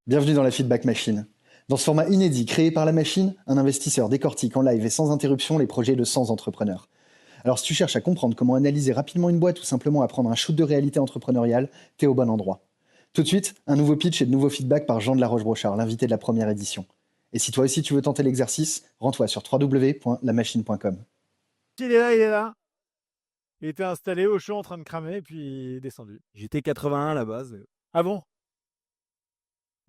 Bienvenue dans la Feedback Machine. Dans ce format inédit créé par la machine, un investisseur décortique en live et sans interruption les projets de 100 entrepreneurs. Alors si tu cherches à comprendre comment analyser rapidement une boîte ou simplement à prendre un shoot de réalité entrepreneuriale, t'es au bon endroit. Tout de suite, un nouveau pitch et de nouveaux feedbacks par Jean de la Roche-Brochard, l'invité de la première édition. Et si toi aussi tu veux tenter l'exercice, rends-toi sur www.lamachine.com. Il est là, il est là. Il était installé au chaud en train de cramer, puis il est descendu. J'étais 81 à la base. Ah bon?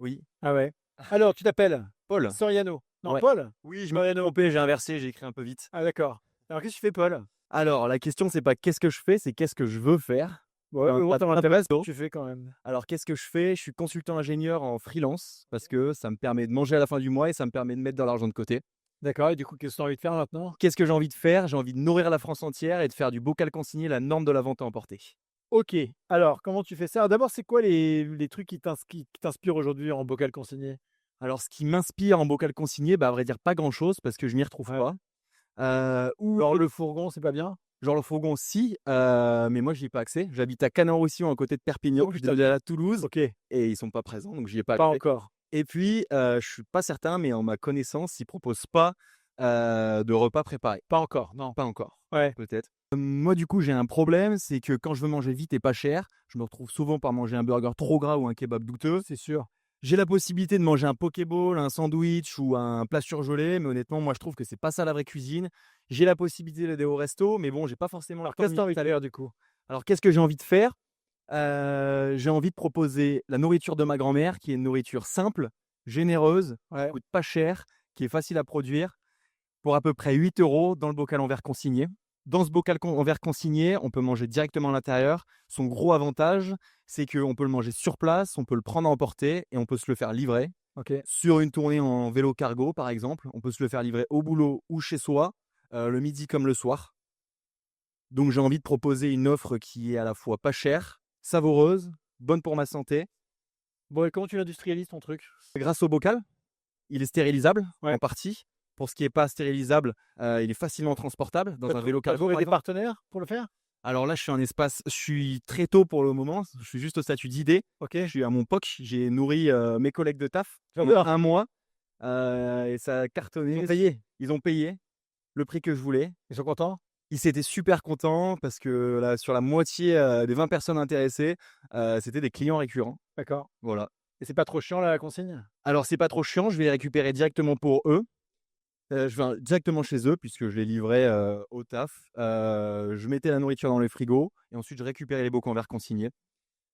Oui. Ah ouais. Alors, tu t'appelles Paul. Soriano. Non, Ouais. Paul? Oui, je me suis trompé, j'ai inversé, j'ai écrit un peu vite. Ah d'accord. Alors, qu'est-ce que tu fais, Paul? Alors, la question, c'est pas qu'est-ce que je fais, c'est qu'est-ce que je veux faire. Ouais, Enfin, moi, ça pas m'intéresse ce plutôt. que tu fais quand même. Alors, qu'est-ce que je fais? Je suis consultant ingénieur en freelance parce que ça me permet de manger à la fin du mois et ça me permet de mettre de l'argent de côté. D'accord, et du coup, qu'est-ce que tu as envie de faire maintenant? Qu'est-ce que j'ai envie de faire? J'ai envie de nourrir la France entière et de faire du bocal consigné la norme de la vente à emporter. Ok, alors, comment tu fais ça? Alors, d'abord, c'est quoi les trucs qui t'inspirent aujourd'hui en bocal consigné? Alors, ce qui m'inspire en bocal consigné, bah, à vrai dire, pas grand-chose parce que je m'y retrouve Ouais. pas. Ou Alors, le fourgon, c'est pas bien? Genre le fourgon si, mais moi j'y ai pas accès. J'habite à Canet-en-Roussillon à côté de Perpignan. Oh Je putain, devais aller à Toulouse ok, et ils sont pas présents, donc j'y ai pas pas accès. encore. Et puis, je suis pas certain, mais en ma connaissance, ils proposent pas, de repas préparés. Pas encore, non. Pas encore, Ouais, peut-être. Moi du coup, j'ai un problème, c'est que quand je veux manger vite et pas cher, je me retrouve souvent par manger un burger trop gras ou un kebab douteux. c'est sûr. J'ai la possibilité de manger un pokéball, un sandwich ou un plat surgelé, mais honnêtement, moi je trouve que c'est pas ça la vraie cuisine. J'ai la possibilité d'aller au resto, mais bon, j'ai pas forcément le Alors, temps de qu'est-ce que m'y tu as envie de installer. faire du coup? Alors, qu'est-ce que j'ai envie de faire? J'ai envie de proposer la nourriture de ma grand-mère, qui est une nourriture simple, généreuse, qui Ouais, coûte pas cher, qui est facile à produire, pour à peu près 8 € dans le bocal en verre consigné. Dans ce bocal en verre consigné, on peut manger directement à l'intérieur. Son gros avantage, c'est qu'on peut le manger sur place, on peut le prendre à emporter et on peut se le faire livrer. ok. Sur une tournée en vélo cargo, par exemple, on peut se le faire livrer au boulot ou chez soi, le midi comme le soir. Donc j'ai envie de proposer une offre qui est à la fois pas chère, savoureuse, bonne pour ma santé. Bon, et comment tu l'industrialises ton truc? Grâce au bocal, il est stérilisable Ouais. en partie. Pour ce qui n'est pas stérilisable, il est facilement transportable dans un vélo T'as cargo, trouvé par des exemple. partenaires pour le faire? Alors là, je suis très tôt pour le moment, je suis juste au statut d'idée. Ok, Je suis à mon POC, j'ai nourri, mes collègues de taf pendant j'adore. 1 mois, et ça a Ils cartonné. ont payé. Ils ont payé le prix que je voulais. Ils sont contents? Ils étaient super contents parce que là, sur la moitié, des 20 personnes intéressées, c'était des clients récurrents. D'accord. Voilà. Et c'est pas trop chiant la consigne? Alors c'est pas trop chiant, je vais les récupérer directement pour eux. Je vais directement chez eux puisque je les livrais, au taf. Je mettais la nourriture dans le frigo et ensuite je récupérais les bocaux en verre consignés.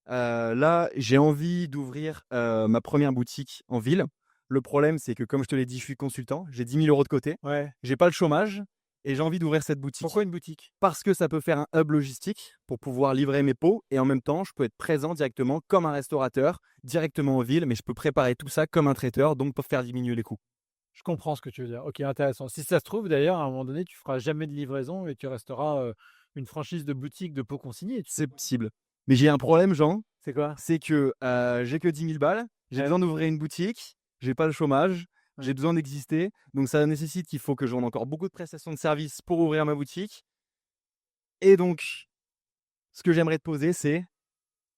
Là, j'ai envie d'ouvrir, ma première boutique en ville. Le problème, c'est que comme je te l'ai dit, je suis consultant, j'ai 10 000 € de côté, Ouais. j'ai pas le chômage et j'ai envie d'ouvrir cette boutique. Pourquoi une boutique? Parce que ça peut faire un hub logistique pour pouvoir livrer mes pots et en même temps, je peux être présent directement comme un restaurateur, directement en ville, mais je peux préparer tout ça comme un traiteur, donc pour faire diminuer les coûts. Je comprends ce que tu veux dire. Ok, intéressant. Si ça se trouve, d'ailleurs, à un moment donné, tu feras jamais de livraison et tu resteras une franchise de boutique de pots consignés. C'est possible. Mais j'ai un problème, Jean, C'est quoi? c'est que j'ai que 10 000 balles, j'ai Ouais. besoin d'ouvrir une boutique, j'ai pas le chômage, Ouais. j'ai besoin d'exister, donc ça nécessite qu'il faut que je vende encore beaucoup de prestations de services pour ouvrir ma boutique. Et donc, ce que j'aimerais te poser, c'est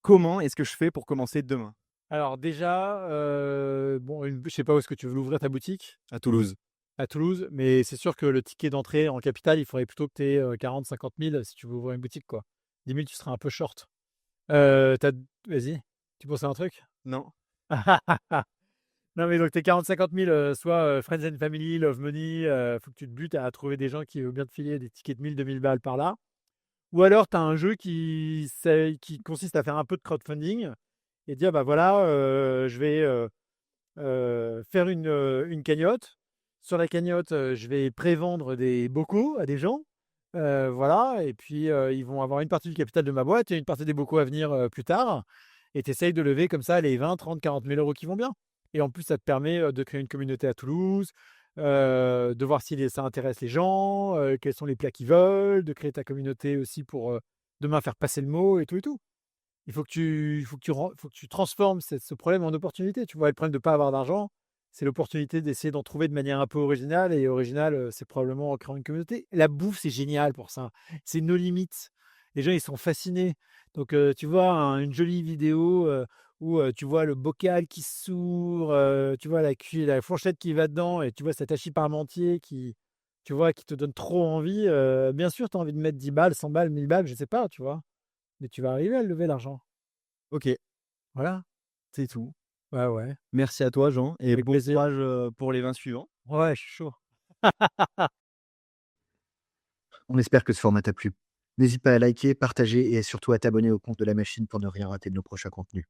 comment est-ce que je fais pour commencer demain? Alors déjà, bon, je sais pas où est-ce que tu veux l'ouvrir ta boutique, À Toulouse. à Toulouse, mais c'est sûr que le ticket d'entrée en capitale, il faudrait plutôt que tu aies 40-50 000 si tu veux ouvrir une boutique, quoi. 10 000, tu seras un peu short. Vas-y, tu penses à un truc? Non. Non, mais donc tes 40-50 000, soit Friends and Family, Love Money, faut que tu te butes à trouver des gens qui veulent bien te filer des tickets de 1 000-2 000 balles par là. Ou alors tu as un jeu qui consiste à faire un peu de crowdfunding et dire bah voilà, je vais faire une cagnotte. Sur la cagnotte, je vais prévendre des bocaux à des gens. Voilà, et puis ils vont avoir une partie du capital de ma boîte et une partie des bocaux à venir plus tard. Et tu essayes de lever comme ça les 20, 30, 40 000 € qui vont bien. Et en plus, ça te permet de créer une communauté à Toulouse, de voir si ça intéresse les gens, quels sont les plats qu'ils veulent, de créer ta communauté aussi pour demain faire passer le mot et tout et tout. Il faut que tu transformes ce problème en opportunité. Tu vois, le problème de ne pas avoir d'argent, c'est l'opportunité d'essayer d'en trouver de manière un peu originale. Et originale, c'est probablement en créant une communauté. La bouffe, c'est génial pour ça. C'est nos limites. Les gens, ils sont fascinés. Donc, tu vois, une jolie vidéo où tu vois le bocal qui s'ouvre, tu vois la fourchette qui va dedans et tu vois cet hachis parmentier qui, tu vois, qui te donne trop envie. Bien sûr, tu as envie de mettre 10 balles, 100 balles, 1000 balles, je sais pas, tu vois. Mais tu vas arriver à lever l'argent. Ok, Voilà. c'est tout. Ouais, ouais. Merci à toi, Jean, et Avec bon plaisir. courage pour les 20 suivants. Ouais, je suis chaud. On espère que ce format t'a plu. N'hésite pas à liker, partager et surtout à t'abonner au compte de la machine pour ne rien rater de nos prochains contenus.